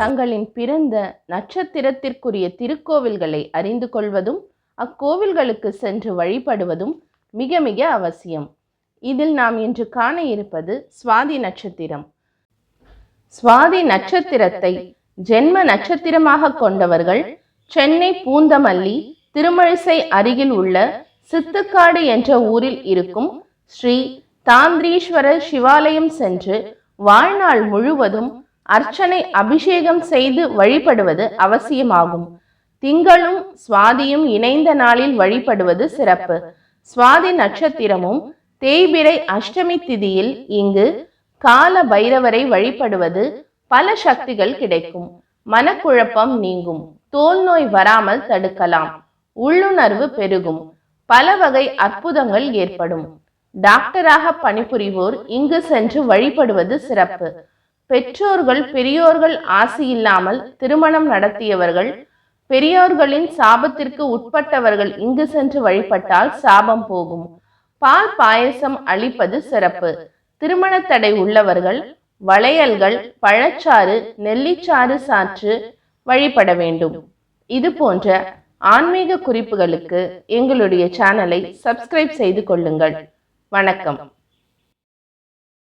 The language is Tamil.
தங்களின் பிறந்த நட்சத்திரத்திற்குரிய திருக்கோவில்களை அறிந்து கொள்வதும் அக்கோவில்களுக்கு சென்று வழிபடுவதும் மிக மிக அவசியம். இதில் நாம் இன்று காண இருப்பது சுவாதி நட்சத்திரம். சுவாதி நட்சத்திரத்தை ஜென்ம நட்சத்திரமாக கொண்டவர்கள் சென்னை பூந்தமல்லி திருமழிசை அருகில் உள்ள சித்துக்காடு என்ற ஊரில் இருக்கும் ஸ்ரீ தாந்திரீஸ்வரர் சிவாலயம் சென்று வாழ்நாள் முழுவதும் அர்ச்சனை அபிஷேகம் செய்து வழிபடுவது அவசியமாகும். திங்களும் சுவாதியும் இணைந்த நாளில் வழிபடுவது சிறப்பு. சுவாதி நட்சத்திரமும் தேய்பிறை அஷ்டமி திதியில் இங்கு கால பைரவரை வழிபடுவது பல சக்திகள் கிடைக்கும். மனக்குழப்பம் நீங்கும், தோல் நோய் வராமல் தடுக்கலாம், உள்ளுணர்வு பெருகும், பல வகை அற்புதங்கள் ஏற்படும். டாக்டராக பணிபுரிவோர் இங்கு சென்று வழிபடுவது சிறப்பு. பெற்றோர்கள் பெரியோர்கள் ஆசி இல்லாமல் திருமணம் நடத்தியவர்கள், பெரியோர்களின் சாபத்திற்கு உட்பட்டவர்கள் இங்கு சென்று வழிபட்டால் சாபம் போகும். பால் பாயசம் அளிப்பது சிறப்பு. திருமண தடை உள்ளவர்கள் வளையல்கள், பழச்சாறு, நெல்லிச்சாறு சாற்று வழிபட வேண்டும். இது போன்ற ஆன்மீக குறிப்புகளுக்கு எங்களுடைய சேனலை சப்ஸ்கிரைப் செய்து கொள்ளுங்கள். வணக்கம்.